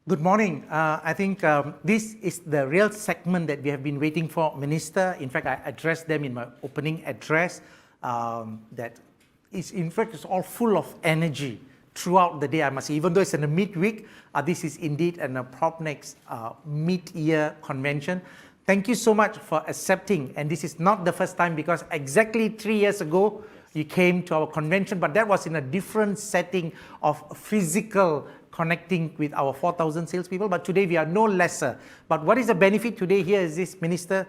Good morning. I think this is the real segment that we have been waiting for, Minister. In fact, I addressed them in my opening address. That is, in fact, it's all full of energy throughout the day, I must say. Even though it's in the midweek, this is indeed a PropNex mid-year convention. Thank you so much for accepting. And this is not the first time, because exactly 3 years ago, you came to our convention, but that was in a different setting of physical connecting with our 4,000 salespeople. But today we are no lesser. But what is the benefit today here is this, Minister,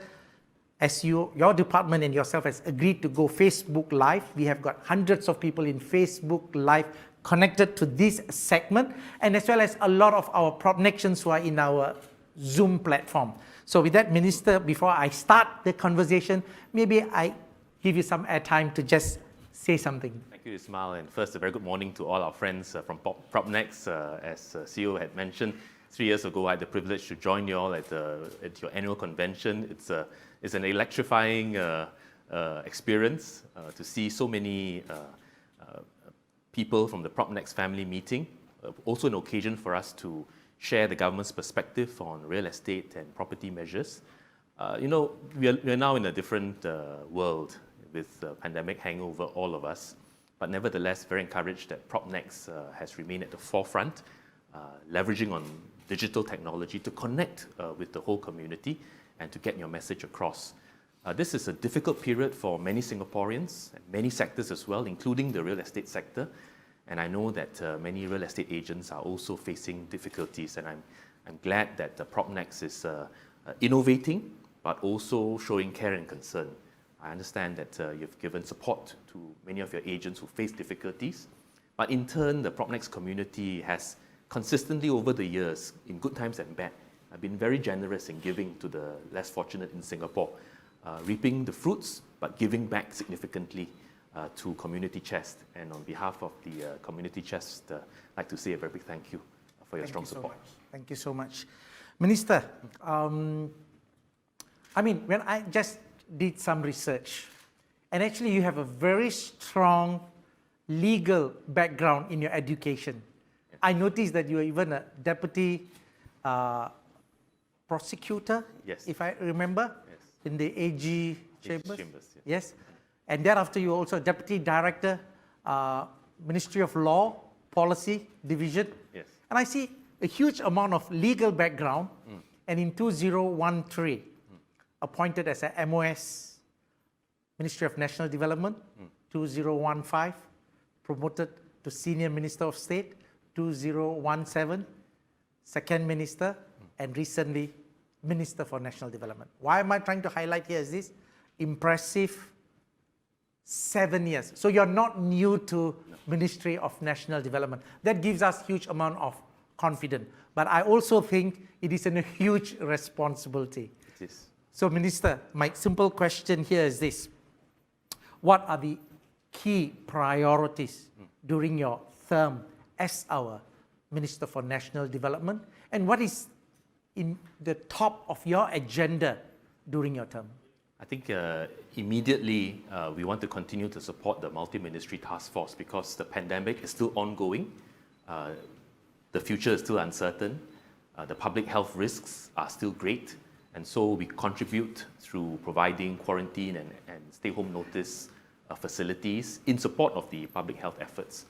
as your department and yourself has agreed to go Facebook Live. We have got hundreds of people in Facebook Live connected to this segment, and as well as a lot of our PropNexians who are in our Zoom platform. So with that, Minister, before I start the conversation, maybe I give you some airtime to just say something. Thank you, Ismail. And first, a very good morning to all our friends from PropNex. As CEO had mentioned, 3 years ago, I had the privilege to join you all at your annual convention. It's an electrifying experience to see so many people from the PropNex family meeting. Also an occasion for us to share the government's perspective on real estate and property measures. We are now in a different world with the pandemic hanging over all of us. But nevertheless, very encouraged that PropNex has remained at the forefront, leveraging on digital technology to connect with the whole community and to get your message across. This is a difficult period for many Singaporeans, and many sectors as well, including the real estate sector. And I know that many real estate agents are also facing difficulties, and I'm glad that PropNex is innovating, but also showing care and concern. I understand that you've given support to many of your agents who face difficulties, but in turn, the PropNex community has consistently over the years, in good times and bad, been very generous in giving to the less fortunate in Singapore, reaping the fruits, but giving back significantly to Community Chest. And on behalf of the Community Chest, I'd like to say a very big thank you for your strong support. Thank you so much. Minister, when I just did some research, and actually you have a very strong legal background in your education. Yeah. I noticed that you are even a deputy prosecutor, yes, if I remember, yes, in the AG Chambers. Yes. And thereafter you are also deputy director, Ministry of Law, Policy Division. Yes. And I see a huge amount of legal background, and in 2013, appointed as a MOS, Ministry of National Development, 2015, promoted to Senior Minister of State, 2017, Second Minister, and recently Minister for National Development. Why am I trying to highlight here is this? Impressive 7 years. So you're not new to Ministry of National Development. That gives us huge amount of confidence. But I also think it is a huge responsibility. It is. So, Minister, my simple question here is this. What are the key priorities during your term as our Minister for National Development? And what is in the top of your agenda during your term? I think immediately we want to continue to support the multi-ministry task force because the pandemic is still ongoing. The future is still uncertain. The public health risks are still great. And so we contribute through providing quarantine and stay-home notice facilities in support of the public health efforts.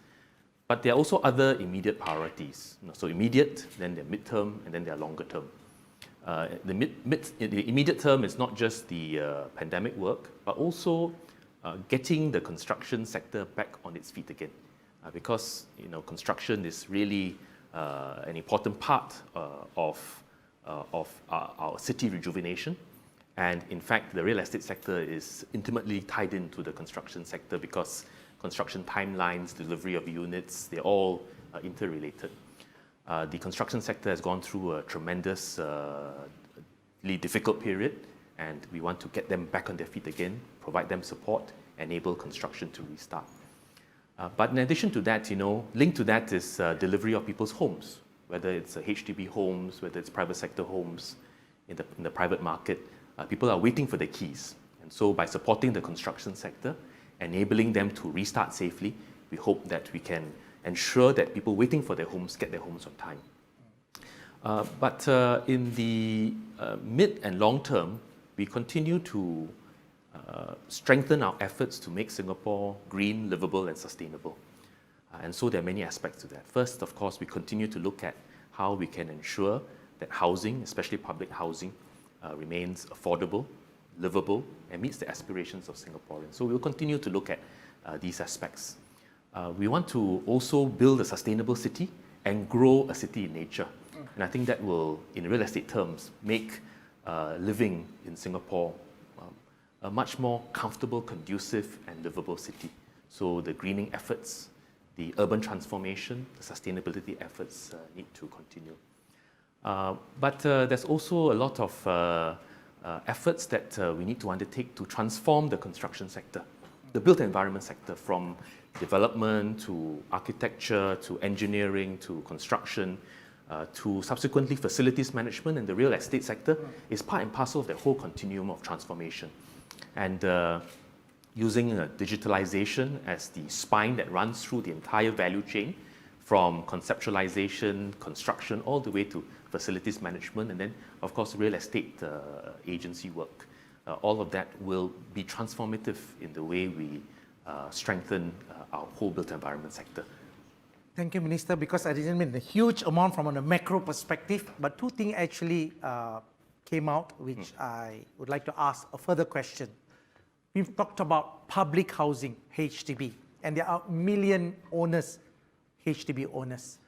But there are also other immediate priorities. So immediate, then there are midterm, and then there are longer term. The immediate term is not just the pandemic work, but also getting the construction sector back on its feet again. Because construction is really an important part of our city rejuvenation. And in fact, the real estate sector is intimately tied into the construction sector because construction timelines, delivery of units, they're all interrelated. The construction sector has gone through a tremendously difficult period, and we want to get them back on their feet again, provide them support, enable construction to restart. But in addition to that, linked to that is delivery of people's homes, whether it's HDB homes, whether it's private sector homes in the private market. People are waiting for the keys. And so by supporting the construction sector, enabling them to restart safely, we hope that we can ensure that people waiting for their homes get their homes on time. But in the mid and long term, we continue to strengthen our efforts to make Singapore green, livable, and sustainable. And so there are many aspects to that. First, of course, we continue to look at how we can ensure that housing, especially public housing, remains affordable, livable, and meets the aspirations of Singaporeans. So we'll continue to look at these aspects. We want to also build a sustainable city and grow a city in nature. And I think that will, in real estate terms, make living in Singapore a much more comfortable, conducive, and livable city. So the greening efforts, the urban transformation, the sustainability efforts need to continue. But there's also a lot of efforts that we need to undertake to transform the construction sector, the built environment sector, from development to architecture to engineering to construction to subsequently facilities management, and the real estate sector is part and parcel of the whole continuum of transformation. And using digitalization as the spine that runs through the entire value chain, from conceptualization, construction, all the way to facilities management, and then, of course, real estate agency work. All of that will be transformative in the way we strengthen our whole built environment sector. Thank you, Minister, because I didn't mean a huge amount from a macro perspective, but two things actually came out, which I would like to ask a further question. We've talked about public housing, HDB, and there are million owners, HDB owners.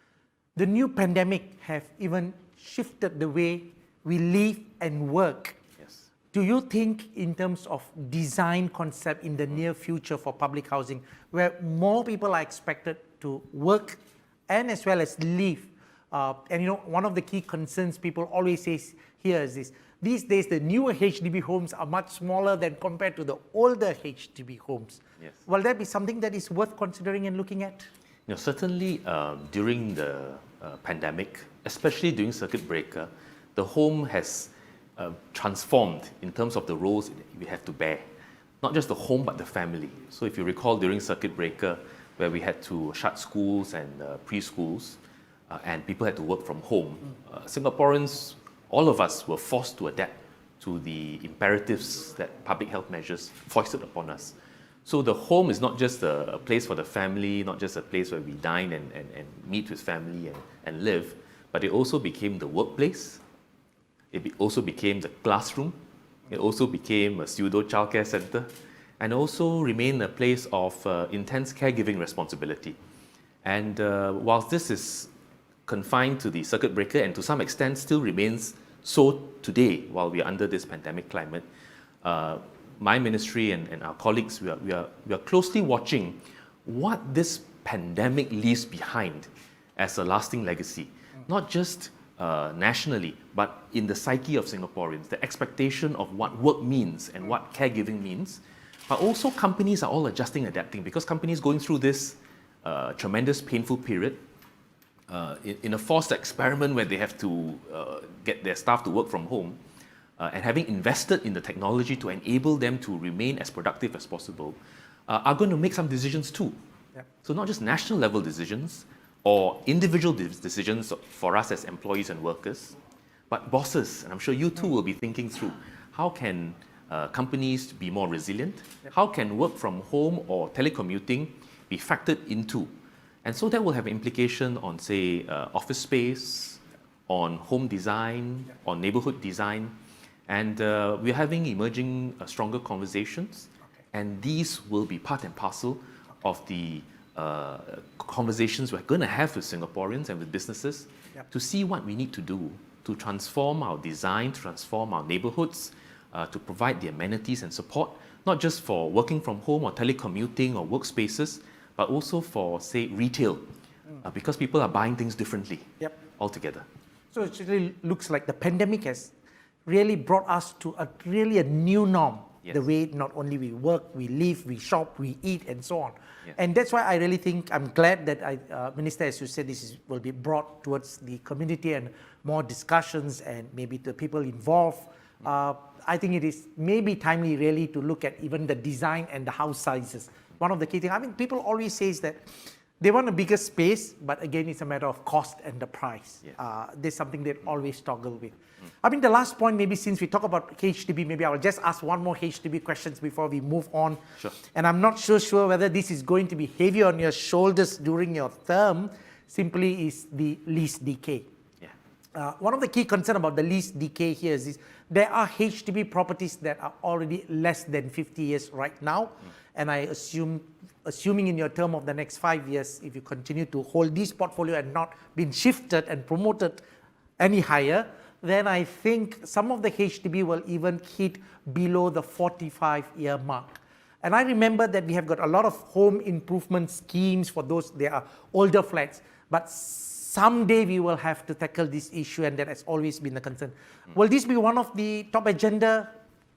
The new pandemic have even shifted the way we live and work. Yes. Do you think in terms of design concept in the near future for public housing, where more people are expected to work and as well as live? And you know, one of the key concerns people always say here is this: these days the newer HDB homes are much smaller than compared to the older HDB homes. Yes. Will that be something that is worth considering and looking at? You know, certainly during the pandemic, especially during circuit breaker, the home has transformed in terms of the roles we have to bear. Not just the home, but the family. So if you recall, during circuit breaker, where we had to shut schools and preschools, and people had to work from home, Singaporeans, all of us, were forced to adapt to the imperatives that public health measures foisted upon us. So the home is not just a place for the family, not just a place where we dine and meet with family and live, but it also became the workplace. It also became the classroom. It also became a pseudo childcare center, and also remained a place of intense caregiving responsibility. And whilst this is confined to the circuit breaker, and to some extent still remains so today while we are under this pandemic climate, my ministry and our colleagues, we are closely watching what this pandemic leaves behind as a lasting legacy, not just nationally, but in the psyche of Singaporeans, the expectation of what work means and what caregiving means. But also companies are all adjusting, adapting, because companies going through this tremendous painful period in a forced experiment where they have to get their staff to work from home, and having invested in the technology to enable them to remain as productive as possible, are going to make some decisions too. Yep. So not just national level decisions or individual decisions for us as employees and workers, but bosses, and I'm sure you too will be thinking through, how can companies be more resilient? Yep. How can work from home or telecommuting be factored into? And so that will have implication on, say, office space, on home design, on neighborhood design. And we're having emerging stronger conversations, and these will be part and parcel of the conversations we're going to have with Singaporeans and with businesses to see what we need to do to transform our design, to transform our neighborhoods, to provide the amenities and support, not just for working from home or telecommuting or workspaces, but also for, say, retail, because people are buying things differently altogether. So it really looks like the pandemic has really brought us to a new norm. Yes. The way not only we work, we live, we shop, we eat, and so on. Yes. And that's why I really think, I'm glad that Minister, as you said, this will be brought towards the community and more discussions and maybe the people involved. I think it is maybe timely really to look at even the design and the house sizes. One of the key things, I mean, people always say that They want a bigger space, but again, it's a matter of cost and the price. Yes. There's something they always struggle with. I mean, the last point, maybe since we talk about HDB, maybe I'll just ask one more HDB questions before we move on. Sure. And I'm not sure whether this is going to be heavy on your shoulders during your term, simply is the lease decay. Yeah. One of the key concerns about the lease decay here is there are HDB properties that are already less than 50 years right now. And I assuming in your term of the next 5 years, if you continue to hold this portfolio and not been shifted and promoted any higher, then I think some of the HDB will even hit below the 45-year mark. And I remember that we have got a lot of home improvement schemes for those, they are older flats, but someday we will have to tackle this issue, and that has always been a concern. Will this be one of the top agenda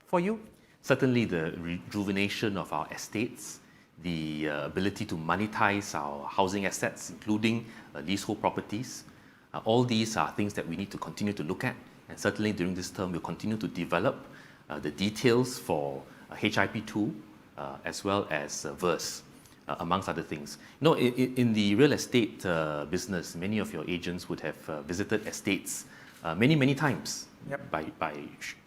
for you? Certainly the rejuvenation of our estates, the ability to monetize our housing assets, including leasehold properties. All these are things that we need to continue to look at, and certainly during this term we'll continue to develop the details for HIP2 as well as 𝗍𝗃, amongst other things. You know, in the real estate business, many of your agents would have visited estates many times. Yep. by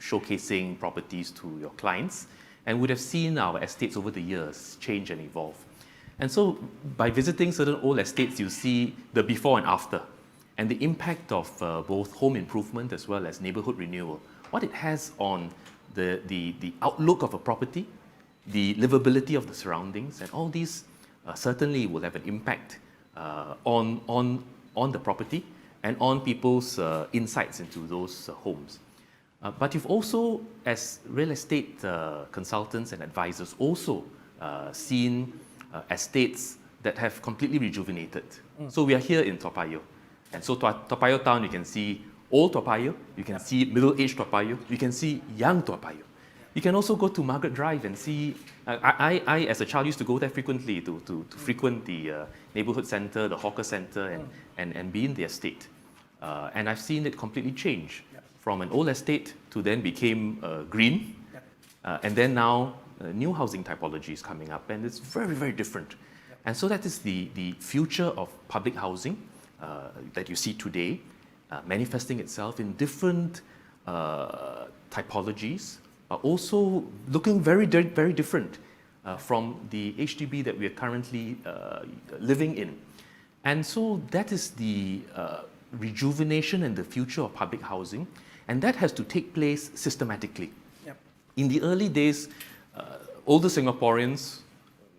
showcasing properties to your clients, and would have seen our estates over the years change and evolve. And so by visiting certain old estates, you see the before and after, and the impact of both home improvement as well as neighborhood renewal, what it has on the outlook of a property, the livability of the surroundings, and all these certainly will have an impact on the property and on people's insights into those homes. But you've also, as real estate consultants and advisors, also seen estates that have completely rejuvenated. So we are here in Toa Payoh. And so Toa Payoh town, you can see old Toa Payoh, you can see middle-aged Toa Payoh, you can see young Toa Payoh. You can also go to Margaret Drive and see, I as a child used to go there frequently to frequent the neighborhood center, the hawker center, and be in the estate. And I've seen it completely change from an old estate to then became green, and then now new housing typology is coming up, and it's very different. And so that is the future of public housing that you see today, manifesting itself in different typologies, also looking very different from the HDB that we are currently living in. And so that is the rejuvenation and the future of public housing, and that has to take place systematically. Yep. In the early days, older Singaporeans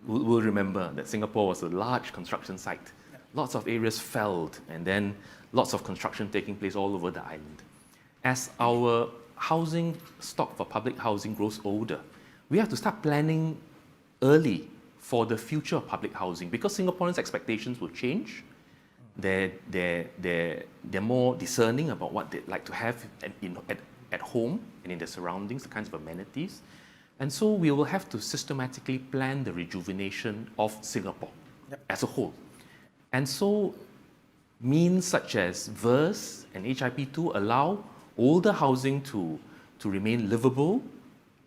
will remember that Singapore was a large construction site. Yep. Lots of areas felled, and then lots of construction taking place all over the island. As our housing stock for public housing grows older, we have to start planning early for the future of public housing, because Singaporeans' expectations will change. They're more discerning about what they'd like to have at home and in their surroundings, the kinds of amenities. And so we will have to systematically plan the rejuvenation of Singapore as a whole. And so means such as 𝗍𝗃 and HIP2 allow older housing to remain livable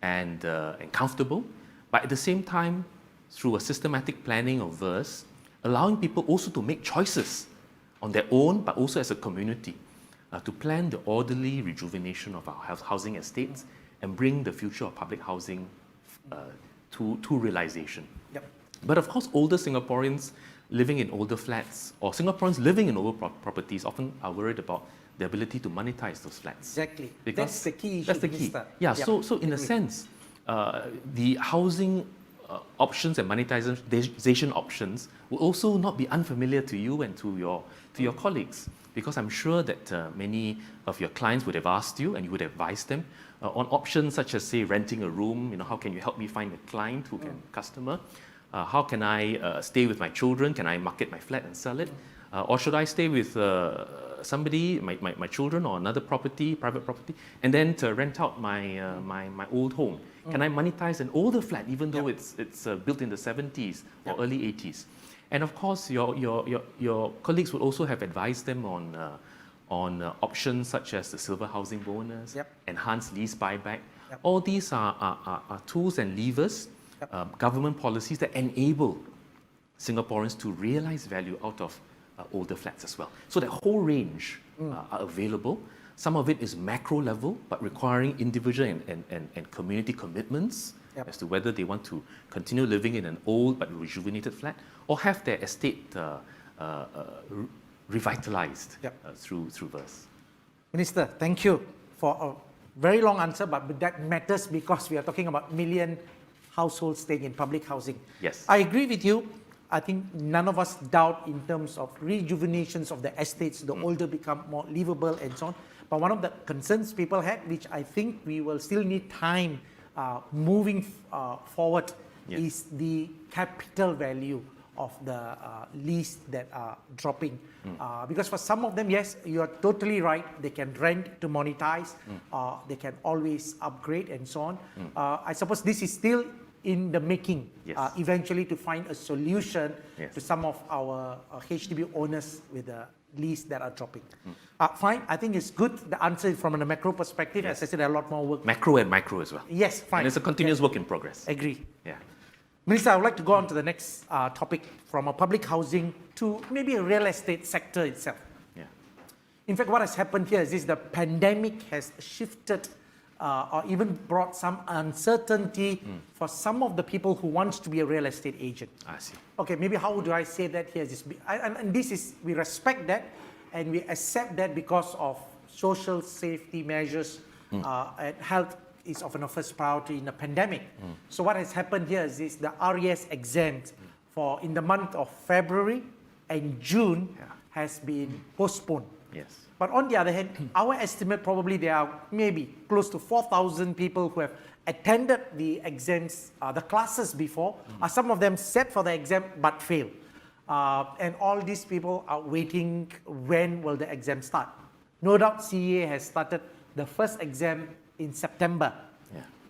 and comfortable, but at the same time, through a systematic planning of 𝗍𝗃, allowing people also to make choices on their own, but also as a community, to plan the orderly rejuvenation of our housing estates and bring the future of public housing to realization. Yep. But of course, older Singaporeans living in older flats, or Singaporeans living in older properties, often are worried about the ability to monetize those flats. Exactly. Because that's the key issue. That's the key. Minister. Yeah, Yep. so in a sense, the housing options and monetization options will also not be unfamiliar to you and to your colleagues, because I'm sure that many of your clients would have asked you, and you would advise them on options such as, say, renting a room. You know, how can you help me find a client who can customer? How can I stay with my children? Can I market my flat and sell it? Or should I stay with somebody, my children, or another property, private property, and then to rent out my old home? Can I monetize an older flat, even though it's built in the 70s or early 80s? And of course, your colleagues would also have advised them on options such as the silver housing bonus, enhanced lease buyback. All these are tools and levers, government policies that enable Singaporeans to realize value out of older flats as well. So that whole range are available. Some of it is macro level, but requiring individual and community commitments as to whether they want to continue living in an old but rejuvenated flat or have their estate revitalized through VERSE. Minister, thank you for a very long answer, but that matters because we are talking about million households staying in public housing. Yes. I agree with you. I think none of us doubt in terms of rejuvenations of the estates, the older become more livable and so on. But one of the concerns people had, which I think we will still need time moving forward, is the capital value of the lease that are dropping. Because for some of them, yes, you are totally right, they can rent to monetize, they can always upgrade and so on. I suppose this is still in the making, eventually to find a solution to some of our HDB owners with the lease that are dropping. Fine, I think it's good. The answer is from a macro perspective. As I said, a lot more work. Macro and micro as well. Yes, fine. And it's a continuous work in progress. Agree. Yeah. Minister, I would like to go on to the next topic, from a public housing to maybe a real estate sector itself. Yeah. In fact, what has happened here is the pandemic has shifted or even brought some uncertainty for some of the people who want to be a real estate agent. I see. Okay, maybe how do I say that here? And this is, we respect that and we accept that because of social safety measures and health is often a first priority in a pandemic. So what has happened here is the RES exams for in the month of February and June has been postponed. Yes. But on the other hand, our estimate probably there are maybe close to 4,000 people who have attended the exams, the classes before. Some of them sat for the exam but failed. And all these people are waiting when will the exam start. No doubt CEA has started the first exam in September.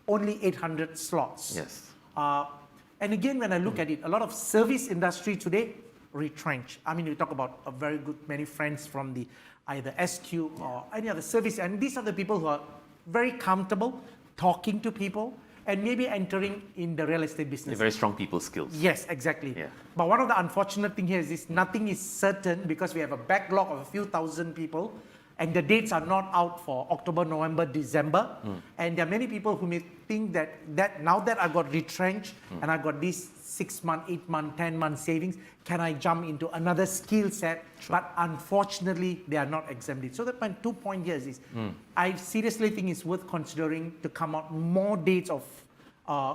Only 800 slots. Yes. And again, when I look at it, a lot of service industry today retrenched. I mean, you talk about a very good many friends from the either SQ or any other service, and these are the people who are very comfortable talking to people and maybe entering in the real estate business. Very strong people skills. Yes, exactly. But one of the unfortunate things here is nothing is certain because we have a backlog of a few thousand people and the dates are not out for October, November, December. And there are many people who may think that now that I got retrenched and I got these 6 month, 8 month, 10 month savings, can I jump into another skill set? But unfortunately, they are not exempted. So that my 2 point here is I seriously think it's worth considering to come out more dates of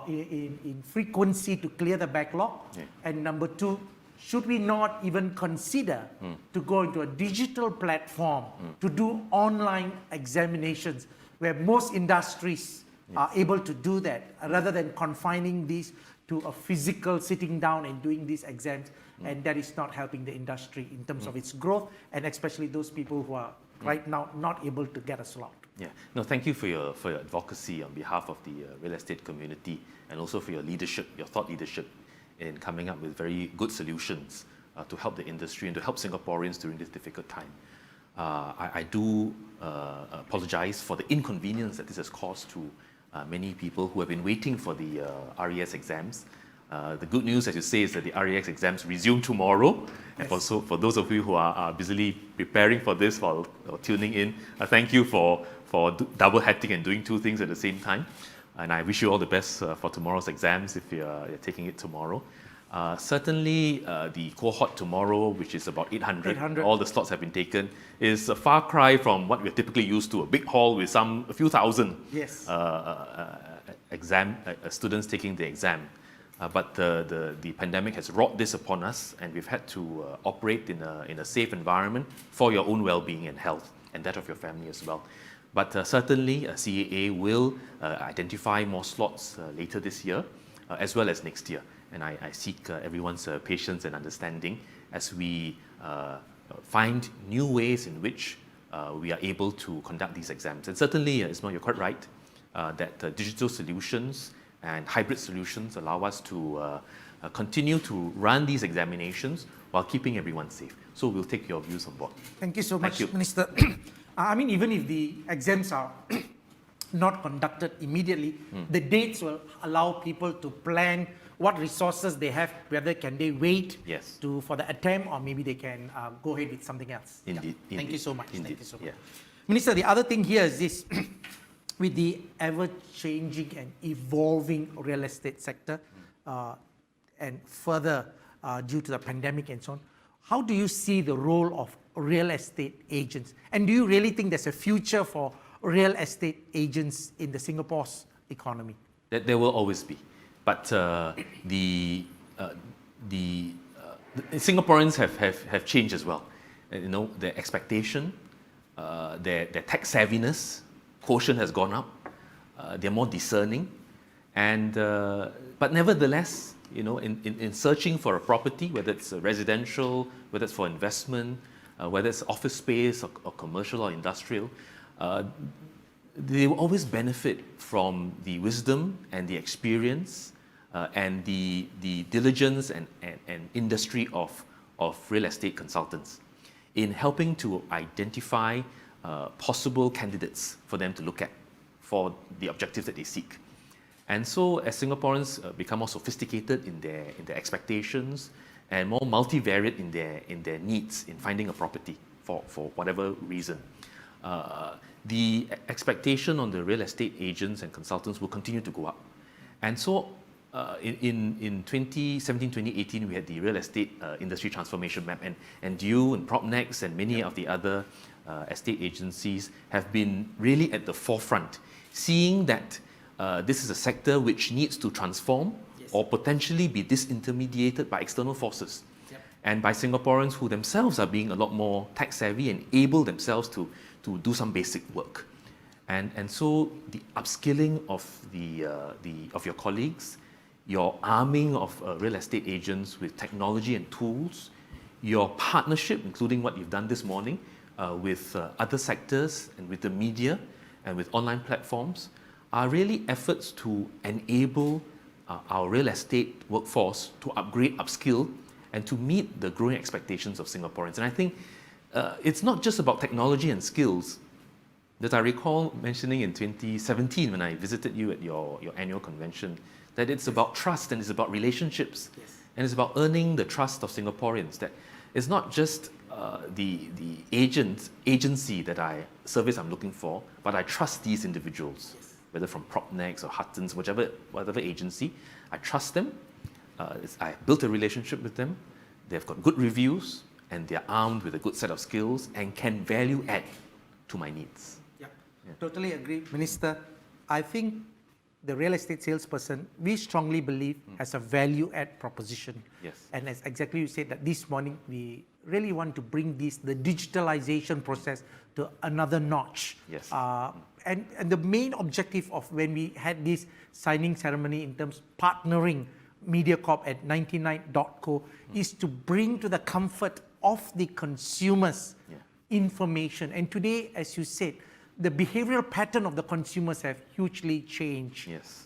in frequency to clear the backlog. And number 2, should we not even consider to go into a digital platform to do online examinations where most industries are able to do that rather than confining these to a physical sitting down and doing these exams, and that is not helping the industry in terms of its growth and especially those people who are right now not able to get a slot. Yeah, no, thank you for your advocacy on behalf of the real estate community and also for your leadership, your thought leadership in coming up with very good solutions to help the industry and to help Singaporeans during this difficult time. I do apologize for the inconvenience that this has caused to many people who have been waiting for the RES exams. The good news, as you say, is that the RES exams resume tomorrow. And for those of you who are busily preparing for this or tuning in, thank you for double hatting and doing 2 things at the same time. And I wish you all the best for tomorrow's exams if you're taking it tomorrow. Certainly, the cohort tomorrow, which is about 800, all the slots have been taken, is a far cry from what we're typically used to, a big hall with a few thousand students taking the exam. But the pandemic has wrought this upon us, and we've had to operate in a safe environment for your own well-being and health, and that of your family as well. But certainly, CAA will identify more slots later this year, as well as next year. And I seek everyone's patience and understanding as we find new ways in which we are able to conduct these exams. And certainly, Ismail, you're quite right that digital solutions and hybrid solutions allow us to continue to run these examinations while keeping everyone safe. So we'll take your views on board. Thank you so much, Minister. I mean, even if the exams are not conducted immediately, the dates will allow people to plan what resources they have, whether can they wait Yes. for the attempt, or maybe they can go ahead with something else. Indeed. Thank indeed, you so much. Indeed. Thank you so much. Yeah. Minister, the other thing here is this. With the ever-changing and evolving real estate sector, and further due to the pandemic and so on, how do you see the role of real estate agents? And do you really think there's a future for real estate agents in the Singapore's economy? There will always be, but Singaporeans have changed as well. You know, their expectation, their tech savviness quotient has gone up. They're more discerning, and but nevertheless, you know, in searching for a property, whether it's a residential, whether it's for investment, whether it's office space or commercial or industrial, they will always benefit from the wisdom and the experience and the diligence and industry of real estate consultants in helping to identify possible candidates for them to look at for the objectives that they seek. And so as Singaporeans become more sophisticated in their expectations and more multivariate in their needs in finding a property for whatever reason, the expectation on the real estate agents and consultants will continue to go up. And so in 2017, 2018, we had the real estate industry transformation map, and you and PropNex and many of the other estate agencies have been really at the forefront, seeing that this is a sector which needs to transform or potentially be disintermediated by external forces and by Singaporeans who themselves are being a lot more tech savvy and able themselves to do some basic work. And so the upskilling of of your colleagues, your arming of real estate agents with technology and tools, your partnership, including what you've done this morning with other sectors and with the media and with online platforms, are really efforts to enable our real estate workforce to upgrade, upskill, and to meet the growing expectations of Singaporeans. And I think it's not just about technology and skills. That I recall mentioning in 2017 when I visited you at your annual convention, that it's about trust and it's about relationships. And it's about earning the trust of Singaporeans. That it's not just the agency service I'm looking for, but I trust these individuals, whether from PropNex or Huttons, whatever agency. I trust them. I built a relationship with them. They've got good reviews, and they're armed with a good set of skills and can value add to my needs. Totally agree, Minister. I think the real estate salesperson, we strongly believe, has a value add proposition. Yes. And as exactly you said, that this morning we really want to bring the digitalization process to another notch. Yes. And the main objective of when we had this signing ceremony in terms of partnering MediaCorp at 99.co is to bring to the comfort of the consumers information. And today, as you said, the behavioral pattern of the consumers have hugely changed. Yes.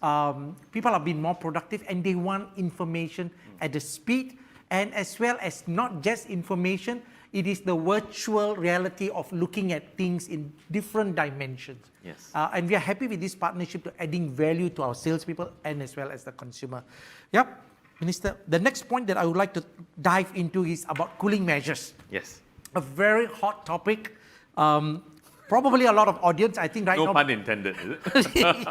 People have been more productive and they want information at the speed, and as well as not just information, it is the virtual reality of looking at things in different dimensions. Yes. And we are happy with this partnership to adding value to our salespeople and as well as the consumer. Yep, Minister, the next point that I would like to dive into is about cooling measures. Yes. A very hot topic. Probably a lot of audience, I think right now. No pun intended, is it?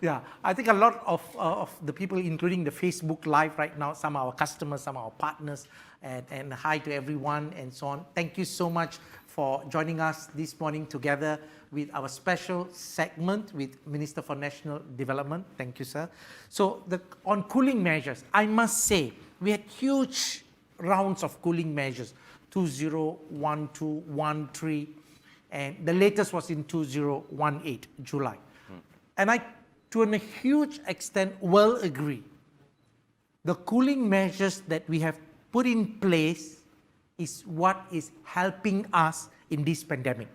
Yeah. I think a lot of the people, including the Facebook Live right now, some of our customers, some of our partners, and hi to everyone and so on. Thank you so much for joining us this morning together with our special segment with Minister for National Development. Thank you, sir. So on cooling measures, I must say, we had huge rounds of cooling measures, 2012, 13, and the latest was in 2018, July. And I, to a huge extent, will agree. The cooling measures that we have put in place is what is helping us in this pandemic.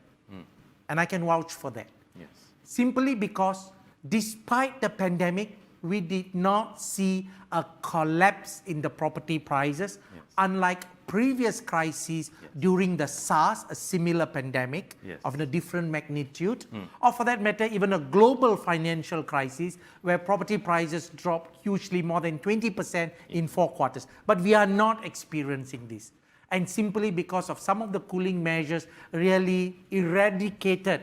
And I can vouch for that. Yes. Simply because despite the pandemic, we did not see a collapse in the property prices, unlike previous crises during the SARS, a similar pandemic of a different magnitude, or for that matter, even a global financial crisis where property prices dropped hugely, more than 20% in 4 quarters. But we are not experiencing this. And simply because of some of the cooling measures really eradicated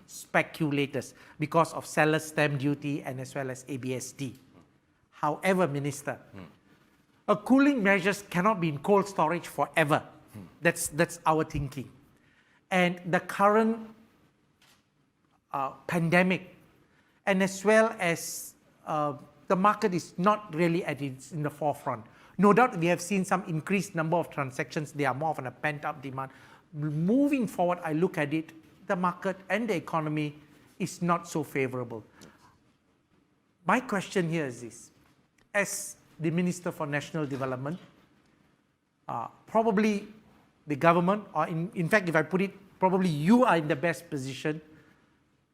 speculators because of seller's stamp duty and as well as ABSD. However, Minister, a cooling measures cannot be in cold storage forever. That's our thinking. And the current pandemic, and as well as the market is not really in the forefront. No doubt we have seen some increased number of transactions. They are more of a pent-up demand. Moving forward, I look at it, the market and the economy is not so favorable. My question here is this. As the Minister for National Development, probably the government, or in fact, if I put it, probably you are in the best position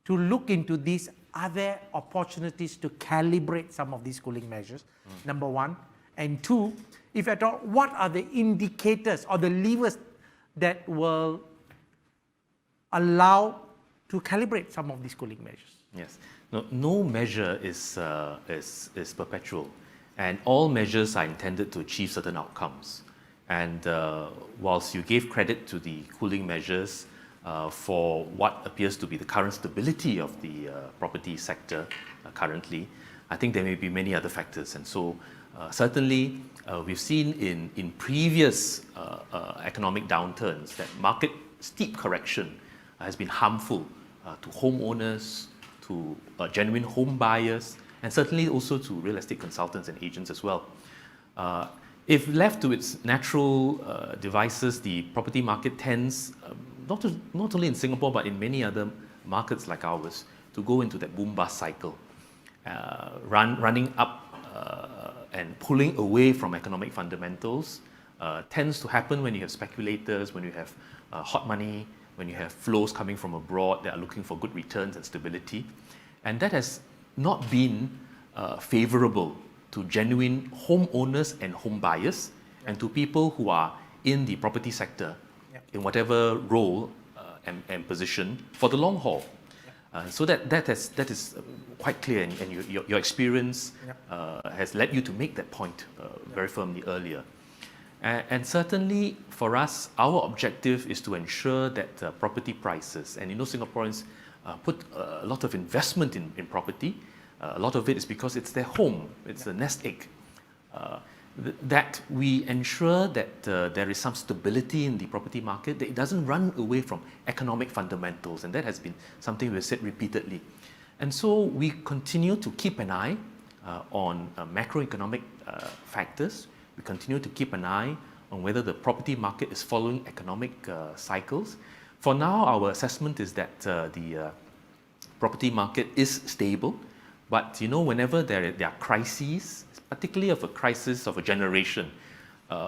to look into these. Are there opportunities to calibrate some of these cooling measures? Number one. And two, if at all, what are the indicators or the levers that will allow to calibrate some of these cooling measures? Yes. No measure is perpetual, and all measures are intended to achieve certain outcomes. And whilst you gave credit to the cooling measures for what appears to be the current stability of the property sector currently, I think there may be many other factors. And so certainly we've seen in previous economic downturns that market steep correction has been harmful to homeowners, to genuine home buyers, and certainly also to real estate consultants and agents as well. If left to its natural devices, the property market tends, not only in Singapore but in many other markets like ours, to go into that boom-bust cycle, running up and pulling away from economic fundamentals. Tends to happen when you have speculators, when you have hot money, when you have flows coming from abroad that are looking for good returns and stability. And that has not been favorable to genuine homeowners and home buyers, and to people who are in the property sector in whatever role and position for the long haul. So that is quite clear, and your experience has led you to make that point very firmly earlier. And certainly for us, our objective is to ensure that property prices, and Singaporeans put a lot of investment in property. A lot of it is because it's their home, it's a nest egg. That we ensure that there is some stability in the property market, that it doesn't run away from economic fundamentals, and that has been something we've said repeatedly. And so we continue to keep an eye on macroeconomic factors. We continue to keep an eye on whether the property market is following economic cycles. For now, our assessment is that the property market is stable, but whenever there are crises, particularly of a crisis of a generation,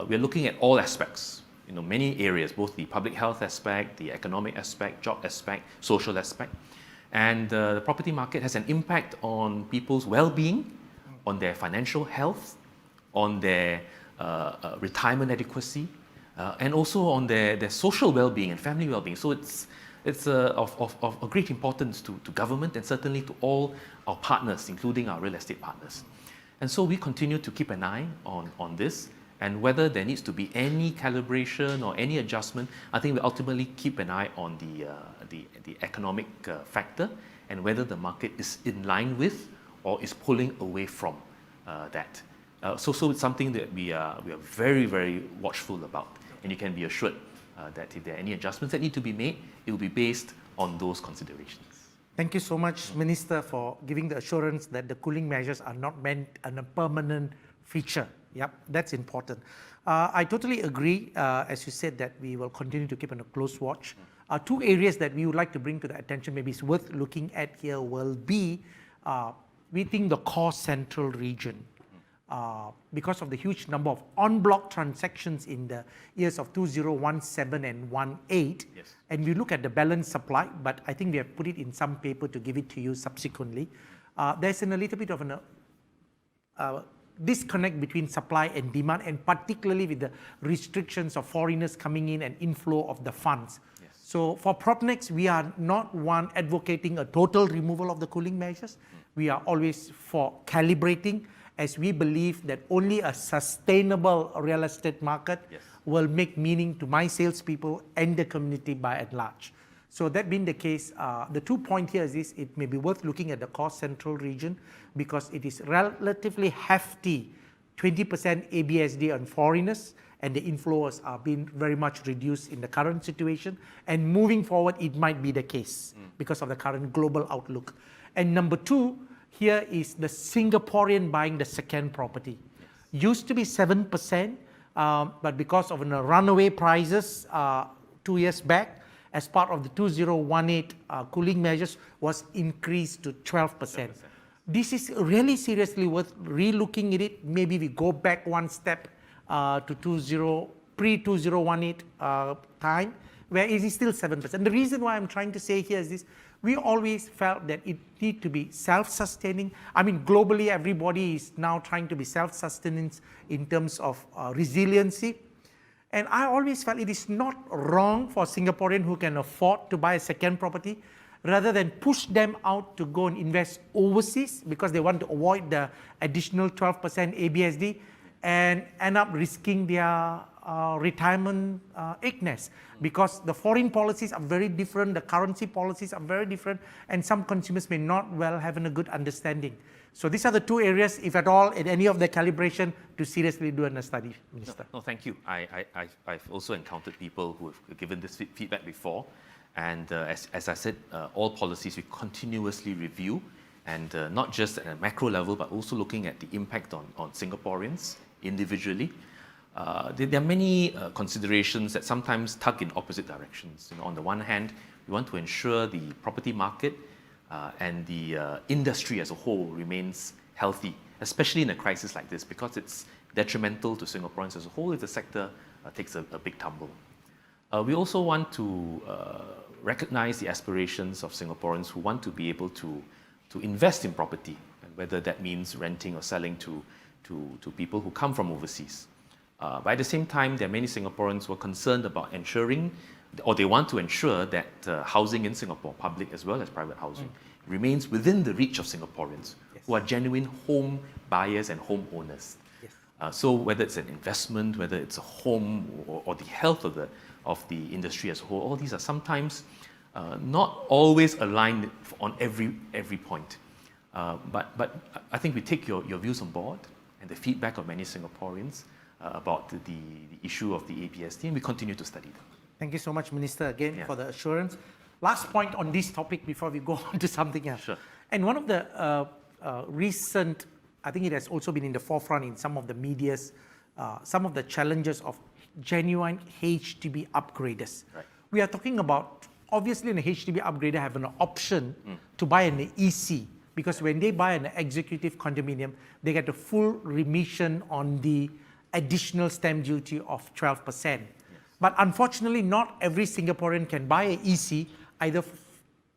we're looking at all aspects, many areas, both the public health aspect, the economic aspect, job aspect, social aspect. And the property market has an impact on people's well-being, on their financial health, on their retirement adequacy, and also on their social well-being and family well-being. So it's of great importance to government and certainly to all our partners, including our real estate partners. And so we continue to keep an eye on this, and whether there needs to be any calibration or any adjustment, I think we ultimately keep an eye on the economic factor, and whether the market is in line with or is pulling away from that. So it's something that we are very, very watchful about, and you can be assured that if there are any adjustments that need to be made, it will be based on those considerations. Thank you so much, Minister, for giving the assurance that the cooling measures are not meant as a permanent feature. Yep, that's important. I totally agree, as you said, that we will continue to keep a close watch. Two areas that we would like to bring to the attention, maybe it's worth looking at here, will be, we think the core central region. Because of the huge number of en-bloc transactions in the years of 2017 and 18, and we look at the balance supply, but I think we have put it in some paper to give it to you subsequently. There's a little bit of an disconnect between supply and demand, and particularly with the restrictions of foreigners coming in and inflow of the funds. Yes. So for PropNex, we are not one advocating a total removal of the cooling measures. We are always for calibrating, as we believe that only a sustainable real estate market will make meaning to my salespeople and the community by and large. So that being the case, the 2 points here is this: it may be worth looking at the core central region because it is relatively hefty, 20% ABSD on foreigners, and the inflows are being very much reduced in the current situation. And moving forward, it might be the case because of the current global outlook. And number 2, here is the Singaporean buying the second property. Used to be 7%, but because of the runaway prices 2 years back, as part of the 2018 cooling measures, was increased to 12%. This is really seriously worth re-looking at it. Maybe we go back one step to pre-2018 time, where it is still 7%. The reason why I'm trying to say here is this: we always felt that it need to be self-sustaining. I mean, globally, everybody is now trying to be self-sustaining in terms of resiliency. And I always felt it is not wrong for Singaporeans who can afford to buy a second property, rather than push them out to go and invest overseas because they want to avoid the additional 12% ABSD and end up risking their retirement ignorance, because the foreign policies are very different, the currency policies are very different, and some consumers may not well have a good understanding. So these are the 2 areas, if at all, in any of the calibration, to seriously do a study, Minister. No, thank you. I've also encountered people who have given this feedback before. And as I said, all policies we continuously review, and not just at a macro level, but also looking at the impact on Singaporeans individually. There are many considerations that sometimes tug in opposite directions. On the one hand, we want to ensure the property market and the industry as a whole remains healthy, especially in a crisis like this, because it's detrimental to Singaporeans as a whole if the sector takes a big tumble. We also want to recognize the aspirations of Singaporeans who want to be able to invest in property, and whether that means renting or selling to people who come from overseas. But at the same time, there are many Singaporeans who are concerned about ensuring, or they want to ensure that housing in Singapore, public as well as private housing, remains within the reach of Singaporeans who are genuine home buyers and home owners. So whether it's an investment, whether it's a home, or the health of the industry as a whole, all these are sometimes not always aligned on every point. But I think we take your views on board and the feedback of many Singaporeans about the issue of the ABSD, and we continue to study them. Thank you so much, Minister, again, for the assurance. Last point on this topic before we go on to something else. Sure. And one of the recent, I think it has also been in the forefront in some of the medias, some of the challenges of genuine HDB upgraders. Right. We are talking about, obviously, an HDB upgrader have an option to buy an EC, because when they buy an executive condominium, they get a full remission on the additional stamp duty of 12%. But unfortunately, not every Singaporean can buy an EC, either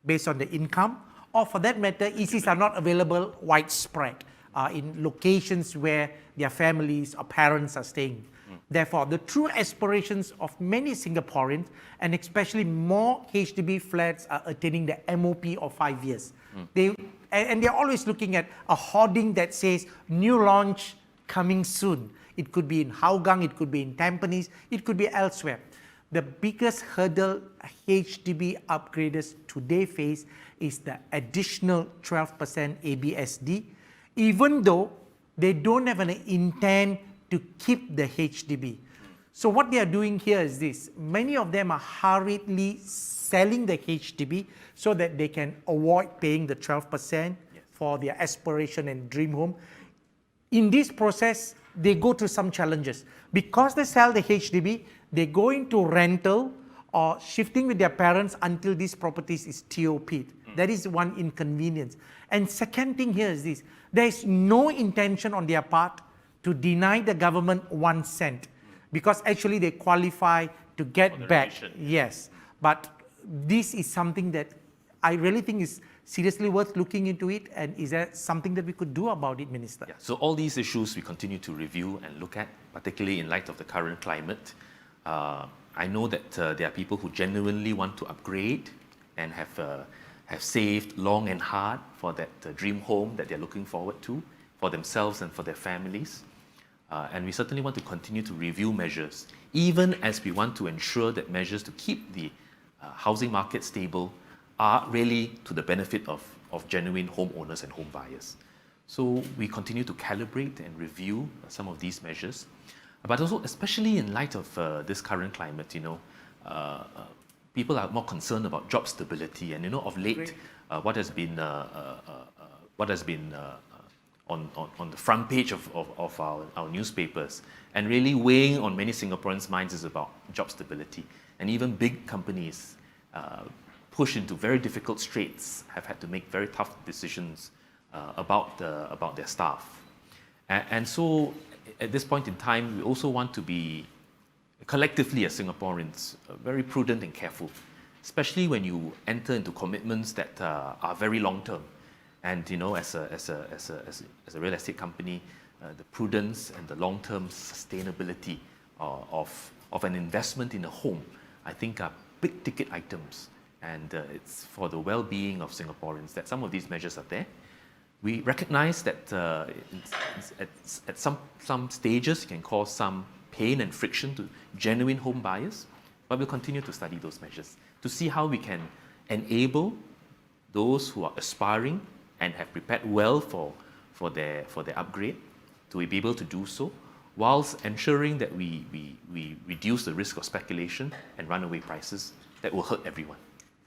based on the income, or for that matter, ECs are not available widespread in locations where their families or parents are staying. Therefore, the true aspirations of many Singaporeans, and especially more HDB flats, are attaining the MOP of 5 years. And they're always looking at a hoarding that says, new launch coming soon. It could be in Hougang, it could be in Tampines, it could be elsewhere. The biggest hurdle HDB upgraders today face is the additional 12% ABSD, even though they don't have an intent to keep the HDB. So what they are doing here is this: many of them are hurriedly selling the HDB so that they can avoid paying the 12% for their aspiration and dream home. In this process, they go through some challenges. Because they sell the HDB, they go into rental or shifting with their parents until these properties is TOP'd. That is one inconvenience. And second thing here is this: there is no intention on their part to deny the government 1 cent, because actually they qualify to get back. Yes, but this is something that I really think is seriously worth looking into it? And is there something that we could do about it, Minister? Yeah, so all these issues we continue to review and look at, particularly in light of the current climate. I know that there are people who genuinely want to upgrade and have saved long and hard for that dream home that they're looking forward to for themselves and for their families. And we certainly want to continue to review measures, even as we want to ensure that measures to keep the housing market stable are really to the benefit of genuine homeowners and home buyers. So we continue to calibrate and review some of these measures, but also especially in light of this current climate, people are more concerned about job stability, and of late, what has been on the front page of our newspapers and really weighing on many Singaporeans' minds is about job stability. And even big companies pushed into very difficult straits have had to make very tough decisions about their staff. And so at this point in time, we also want to be collectively as Singaporeans very prudent and careful, especially when you enter into commitments that are very long-term. And as a real estate company, the prudence and the long-term sustainability of an investment in a home, I think, are big-ticket items. And it's for the well-being of Singaporeans that some of these measures are there. We recognize that at some stages it can cause some pain and friction to genuine home buyers, but we'll continue to study those measures to see how we can enable those who are aspiring and have prepared well for their upgrade to be able to do so, whilst ensuring that we reduce the risk of speculation and runaway prices that will hurt everyone.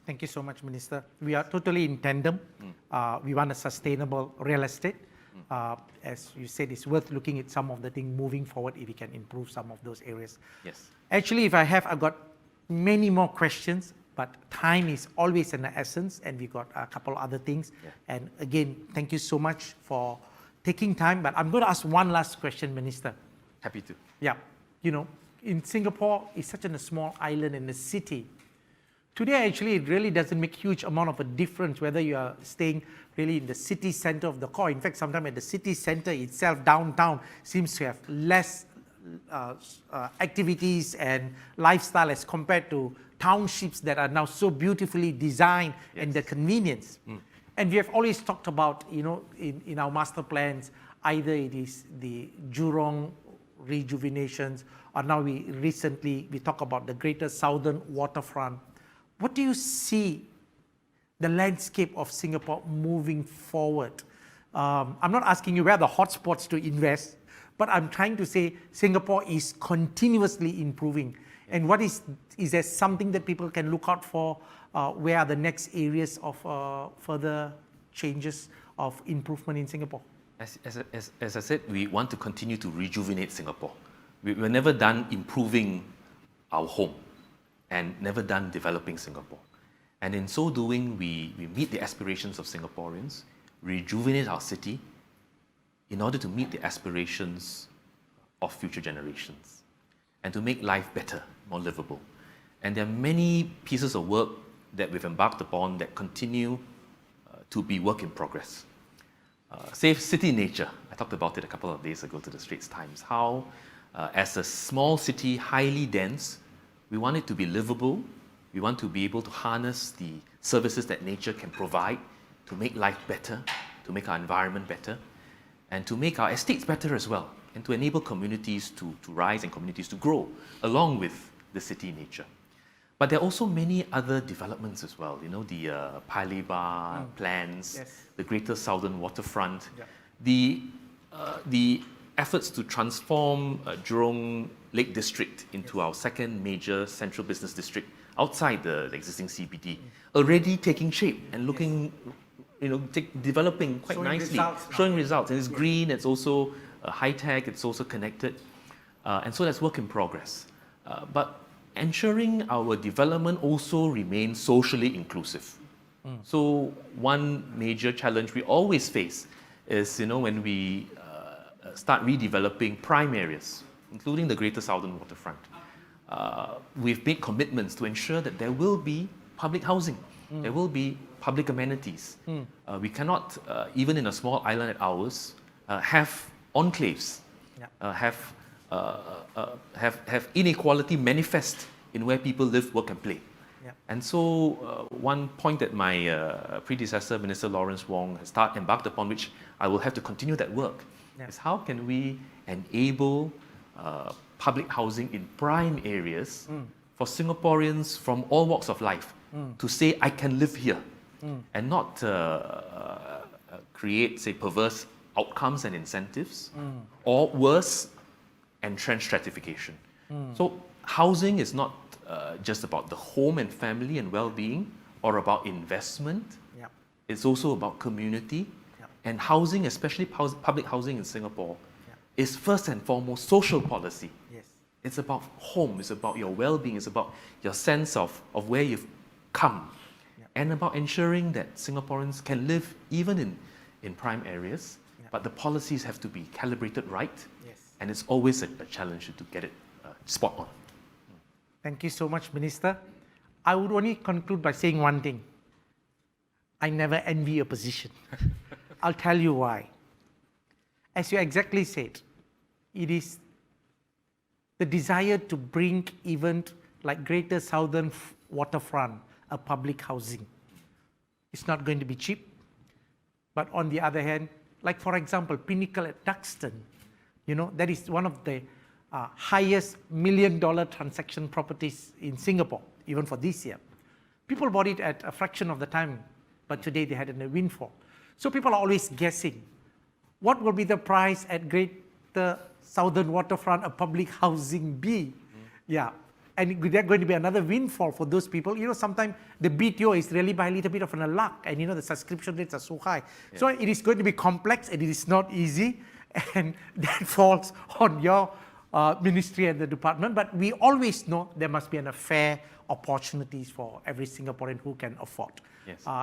Thank you so much, Minister. We are totally in tandem. We want a sustainable real estate. As you said, it's worth looking at some of the things moving forward if we can improve some of those areas. Yes. Actually, I've got many more questions, but time is always an essence, and we got a couple other things. Yeah. And again, thank you so much for taking time. But I'm going to ask one last question, Minister. Happy to. Yeah. In Singapore, it's such a small island in the city. Today, actually, it really doesn't make huge amount of a difference whether you are staying really in the city center of the core. In fact, sometimes at the city center itself, downtown, seems to have less activities and lifestyle as compared to townships that are now so beautifully designed. Yes. And the convenience. And we have always talked about, in our master plans, either it is the Jurong rejuvenations, or now we talk about the Greater Southern Waterfront. What do you see the landscape of Singapore moving forward? I'm not asking you where are the hotspots to invest, but I'm trying to say Singapore is continuously improving. And what is there something that people can look out for? Where are the next areas of further changes of improvement in Singapore? As I said, we want to continue to rejuvenate Singapore. We're never done improving our home and never done developing Singapore. And in so doing, we meet the aspirations of Singaporeans, rejuvenate our city in order to meet the aspirations of future generations and to make life better, more livable. And there are many pieces of work that we've embarked upon that continue to be work in progress. Say city nature. I talked about it a couple of days ago to the Straits Times, how as a small city, highly dense, we want it to be livable. We want to be able to harness the services that nature can provide to make life better, to make our environment better, and to make our estates better as well, and to enable communities to rise and communities to grow along with the city nature. But there are also many other developments as well, the 𝗶𝗶𝗶𝘀𝗁𝗏 plans, yes. The Greater Southern Waterfront, yeah. The efforts to transform Jurong Lake District into our second major central business district outside the existing CBD, already taking shape and looking, developing quite nicely, showing results. And it's green, it's also high-tech, it's also connected. And so that's work in progress. But ensuring our development also remains socially inclusive. So one major challenge we always face is, when we start redeveloping prime areas, including the Greater Southern Waterfront. We've made commitments to ensure that there will be public housing, there will be public amenities. We cannot, even in a small island at ours, have enclaves, have inequality manifest in where people live, work, and play. And so one point that my predecessor, Minister Lawrence Wong, has embarked upon, which I will have to continue that work, is how can we enable public housing in prime areas for Singaporeans from all walks of life to say, I can live here, and not create, say, perverse outcomes and incentives, or worse, entrenched stratification. So housing is not just about the home and family and well-being, or about investment. It's also about community. And housing, especially public housing in Singapore, is first and foremost social policy. It's about home, it's about your well-being, it's about your sense of where you've come, and about ensuring that Singaporeans can live even in prime areas, but the policies have to be calibrated right, and it's always a challenge to get it spot on. Thank you so much, Minister. I would only conclude by saying one thing. I never envy your position. I'll tell you why. As you exactly said, it is the desire to bring even like Greater Southern Waterfront, a public housing. It's not going to be cheap. But on the other hand, like for example, Pinnacle at Duxton, that is one of the highest $1 million transaction properties in Singapore, even for this year. People bought it at a fraction of the time, but today they had a windfall. So people are always guessing, what will be the price at Greater Southern Waterfront, a public housing be? And there's going to be another windfall for those people. Sometimes the BTO is really by a little bit of a luck, and the subscription rates are so high. So it is going to be complex, and it is not easy, and that falls on your ministry and the department. But we always know there must be fair opportunities for every Singaporean who can afford.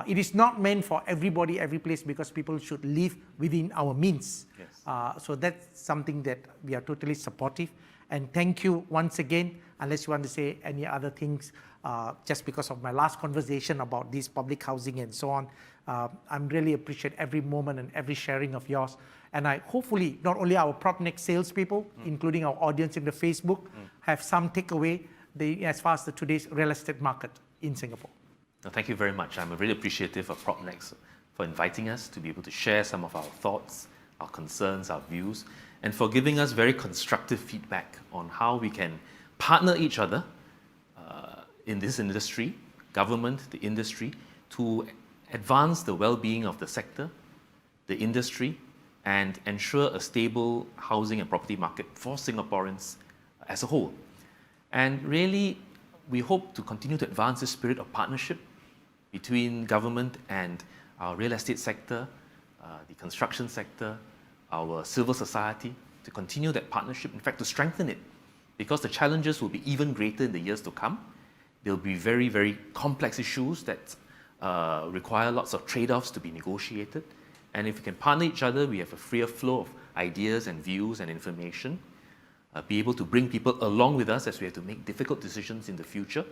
It is not meant for everybody, every place, because people should live within our means. So that's something that we are totally supportive. And thank you once again, unless you want to say any other things, just because of my last conversation about this public housing and so on. I'm really appreciate every moment and every sharing of yours. And I hopefully, not only our PropNex salespeople, including our audience in the Facebook, have some takeaway as far as today's real estate market in Singapore. Thank you very much. I'm really appreciative of PropNex for inviting us to be able to share some of our thoughts, our concerns, our views, and for giving us very constructive feedback on how we can partner each other in this industry, government, the industry, to advance the well-being of the sector, the industry, and ensure a stable housing and property market for Singaporeans as a whole. And really, we hope to continue to advance this spirit of partnership between government and our real estate sector, the construction sector, our civil society, to continue that partnership, in fact, to strengthen it, because the challenges will be even greater in the years to come. There'll be very, very complex issues that require lots of trade-offs to be negotiated. And if we can partner each other, we have a freer flow of ideas and views and information, be able to bring people along with us as we have to make difficult decisions in the future,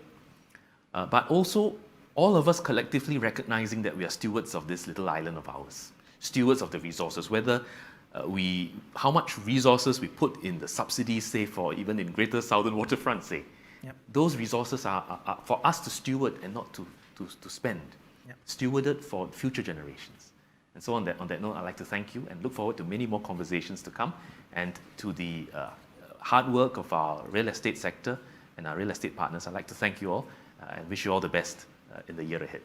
but also all of us collectively recognizing that we are stewards of this little island of ours, stewards of the resources, whether how much resources we put in the subsidies, say, for even in Greater Southern Waterfront, say. Those resources are for us to steward and not to spend, stewarded for future generations. And so on that note, I'd like to thank you and look forward to many more conversations to come, and to the hard work of our real estate sector and our real estate partners. I'd like to thank you all and wish you all the best in the year ahead.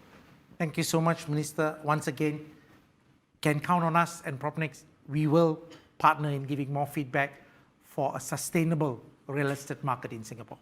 Thank you so much, Minister. Once again, can count on us and PropNex. We will partner in giving more feedback for a sustainable real estate market in Singapore.